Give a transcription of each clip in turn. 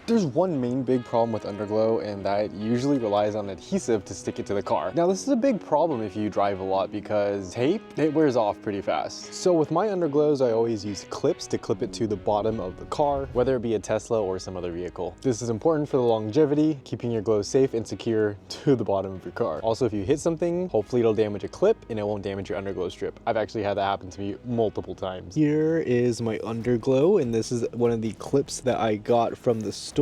There's one main big problem with Underglow, and that it usually relies on adhesive to stick it to the car. Now this is a big problem if you drive a lot because tape, it wears off pretty fast. So with my Underglows, I always use clips to clip it to the bottom of the car, whether it be a Tesla or some other vehicle. This is important for the longevity, keeping your glow safe and secure to the bottom of your car. Also, if you hit something, hopefully it'll damage a clip and it won't damage your Underglow strip. I've actually had that happen to me multiple times. Here is my Underglow, and this is one of the clips that I got from the store.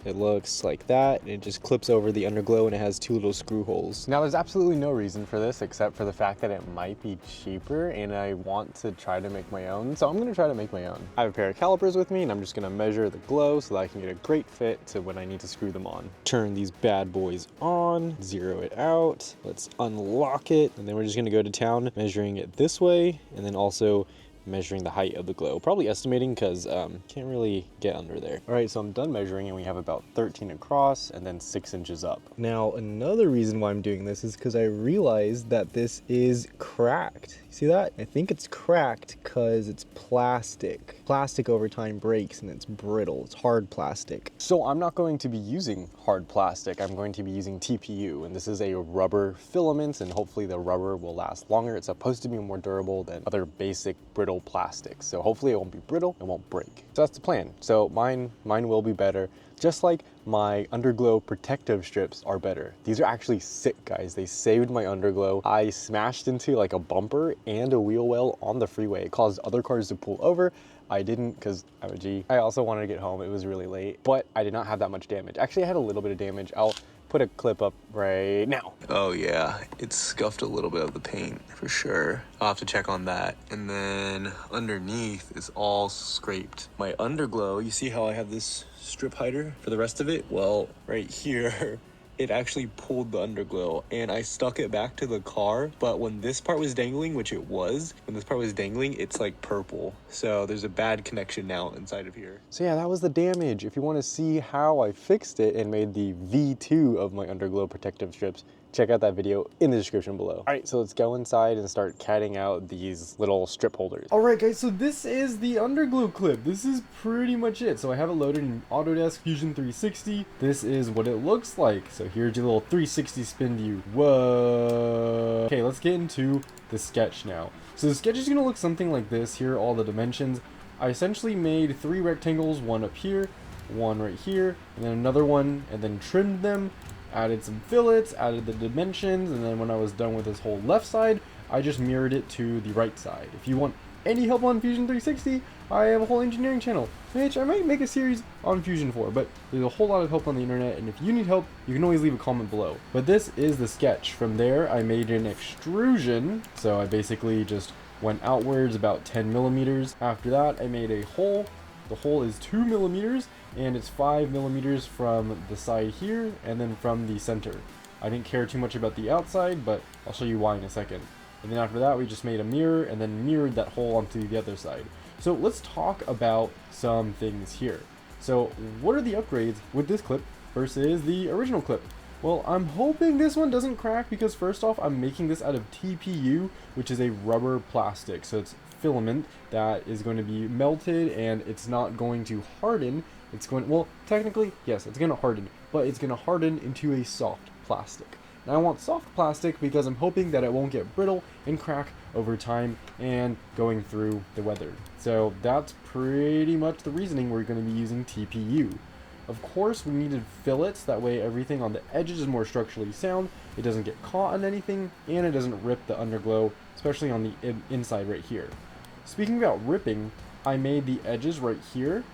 It looks like that, and it just clips over the Underglow, and it has two little screw holes. Now there's absolutely no reason for this except for the fact that it might be cheaper and I want to try to make my own, so I'm gonna try to make my own. I have a pair of calipers with me and I'm just gonna measure the glow so that I can get a great fit to when I need to screw them on. Turn these bad boys on, zero it out, let's unlock it, and then we're just gonna go to town measuring it this way and then also measuring the height of the glow, probably estimating because can't really get under there. All right, so I'm done measuring and we have about 13 across and then 6 inches up. Now another reason why I'm doing this is because I realized that this is cracked. You see that? I think it's cracked because it's plastic. Plastic over time breaks and it's brittle. It's hard plastic. So I'm not going to be using hard plastic. I'm going to be using TPU, and this is a rubber filament, and hopefully the rubber will last longer. It's supposed to be more durable than other basic brittle plastics. So hopefully it won't be brittle, it won't break. So that's the plan. So mine will be better. Just like my Underglow protective strips are better. These are actually sick, guys. They saved my Underglow. I smashed into like a bumper and a wheel well on the freeway. It caused other cars to pull over. I didn't because I'm a G. I also wanted to get home. It was really late, but I did not have that much damage. Actually, I had a little bit of damage. I'll put a clip up right now. Oh yeah, it scuffed a little bit of the paint for sure. I'll have to check on that. And then underneath is all scraped. My Underglow, you see how I have this strip hider for the rest of it? Well, right here, it actually pulled the Underglow and I stuck it back to the car, but when this part was dangling, which it was, when this part was dangling, it's like purple. So there's a bad connection now inside of here. So yeah, that was the damage. If you want to see how I fixed it and made the V2 of my Underglow protective strips, check out that video in the description below. All right, so let's go inside and start catting out these little strip holders. All right, guys, so this is the Underglow clip. This is pretty much it. So I have it loaded in Autodesk Fusion 360. This is what it looks like. So here's your little 360 spin view. Whoa. Okay, let's get into the sketch now. So the sketch is gonna look something like this. Here are all the dimensions. I essentially made 3 rectangles, one up here, one right here, and then another one, and then trimmed them. Added some fillets, added the dimensions, and then when I was done with this whole left side, I just mirrored it to the right side. If you want any help on Fusion 360, I have a whole engineering channel, which I might make a series on Fusion for, but there's a whole lot of help on the internet, and if you need help, you can always leave a comment below. But this is the sketch. From there, I made an extrusion, so I basically just went outwards about 10 millimeters. After that, I made a hole. The hole is 2 millimeters, and it's 5 millimeters from the side here and then from the center. I didn't care too much about the outside, but I'll show you why in a second. And then after that, we just made a mirror and then mirrored that hole onto the other side. So let's talk about some things here. So what are the upgrades with this clip versus the original clip? Well, I'm hoping this one doesn't crack because first off, I'm making this out of TPU, which is a rubber plastic. So it's filament that is going to be melted and it's not going to harden. It's going, well, technically, yes, it's going to harden, but it's going to harden into a soft plastic. And I want soft plastic because I'm hoping that it won't get brittle and crack over time and going through the weather. So that's pretty much the reasoning we're going to be using TPU. Of course, we needed fillets, that way everything on the edges is more structurally sound, it doesn't get caught on anything, and it doesn't rip the Underglow, especially on the inside right here. Speaking about ripping, I made the edges right here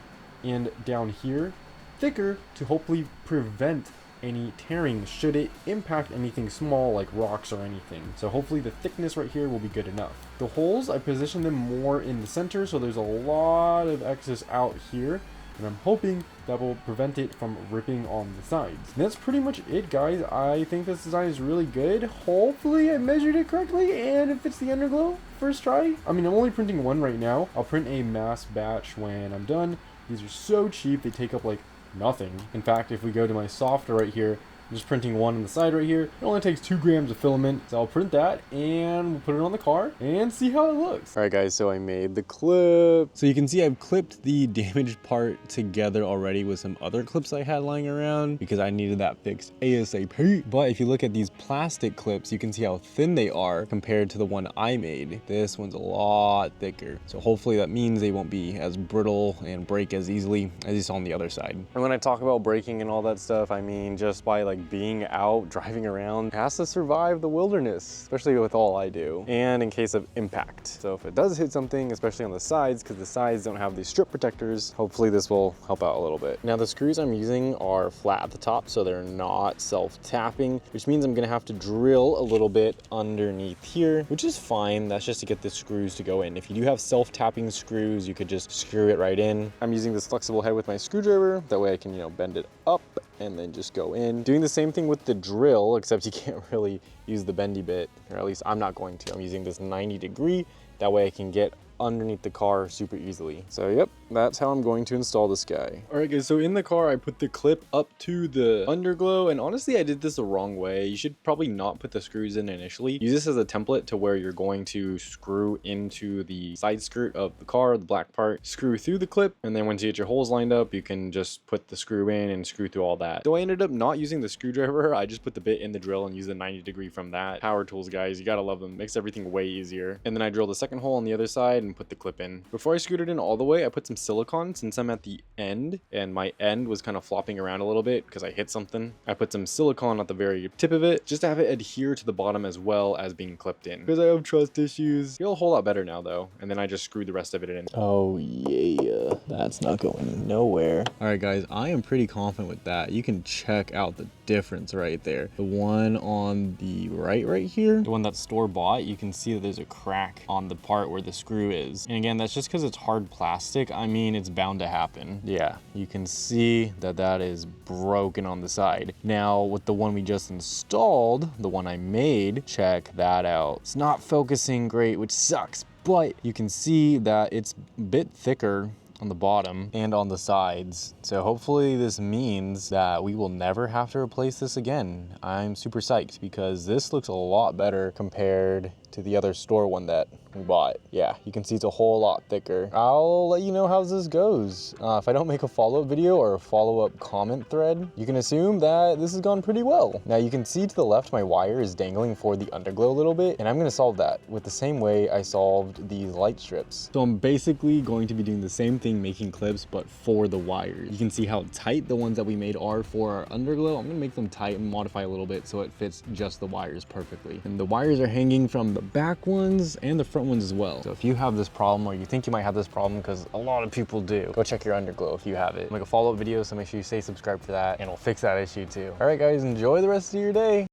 and down here thicker to hopefully prevent any tearing should it impact anything small like rocks or anything. So hopefully the thickness right here will be good enough. The holes, I positioned them more in the center, so there's a lot of excess out here, and I'm hoping that will prevent it from ripping on the sides. And that's pretty much it, guys. I think this design is really good. Hopefully I measured it correctly and it fits the Underglow first try. I mean, I'm only printing one right now. I'll print a mass batch when I'm done. These are so cheap, they take up like nothing. In fact, if we go to my software right here, I'm just printing one on the side right here. It only takes 2 grams of filament. So I'll print that and we'll put it on the car and see how it looks. All right guys, so I made the clip. So you can see I've clipped the damaged part together already with some other clips I had lying around because I needed that fixed ASAP. But if you look at these plastic clips, you can see how thin they are compared to the one I made. This one's a lot thicker. So hopefully that means they won't be as brittle and break as easily as you saw on the other side. And when I talk about braking and all that stuff, I mean just by like being out, driving around, it has to survive the wilderness, especially with all I do, and in case of impact. So if it does hit something, especially on the sides, because the sides don't have these strip protectors, hopefully this will help out a little bit. Now the screws I'm using are flat at the top, so they're not self-tapping, which means I'm gonna have to drill a little bit underneath here, which is fine. That's just to get the screws to go in. If you do have self-tapping screws, you could just screw it right in. I'm using this flexible head with my screwdriver. That way I can, bend it up and then just go in. Doing the same thing with the drill, except you can't really use the bendy bit, or at least I'm not going to. I'm using this 90-degree. That way I can get underneath the car super easily. So yep, that's how I'm going to install this guy. All right guys, so in the car I put the clip up to the underglow, and honestly I did this the wrong way. You should probably not put the screws in initially. Use this as a template to where you're going to screw into the side skirt of the car, the black part, screw through the clip, and then once you get your holes lined up, you can just put the screw in and screw through all that. So I ended up not using the screwdriver. I just put the bit in the drill and used the 90-degree from that. Power tools, guys, you gotta love them. Makes everything way easier. And then I drilled the second hole on the other side and put the clip in. Before I screwed it in all the way, I put some silicone since I'm at the end and my end was kind of flopping around a little bit because I hit something. I put some silicone at the very tip of it just to have it adhere to the bottom as well as being clipped in. Because I have trust issues. Feel a whole lot better now though. And then I just screwed the rest of it in. Oh yeah, that's not going nowhere. All right guys, I am pretty confident with that. You can check out the difference right there. The one on the right here, the one that's store bought, you can see that there's a crack on the part where the screw is. And again, that's just because it's hard plastic. I mean, it's bound to happen. Yeah, you can see that that is broken on the side. Now with the one we just installed, the one I made, check that out. It's not focusing great, which sucks, but you can see that it's a bit thicker on the bottom and on the sides. So hopefully this means that we will never have to replace this again. I'm super psyched because this looks a lot better compared to the other store one that we bought. Yeah, you can see it's a whole lot thicker. I'll let you know how this goes. If I don't make a follow-up video or a follow-up comment thread, you can assume that this has gone pretty well. Now you can see to the left, my wire is dangling for the underglow a little bit, and I'm gonna solve that with the same way I solved these light strips. So I'm basically going to be doing the same thing, making clips, but for the wires. You can see how tight the ones that we made are for our underglow. I'm gonna make them tight and modify a little bit so it fits just the wires perfectly. And the wires are hanging from the back ones and the front ones as well. So if you have this problem or you think you might have this problem, because a lot of people do, go check your underglow if you have it. I'll make a follow-up video, so make sure you stay subscribed for that and we'll fix that issue too. All right guys, enjoy the rest of your day.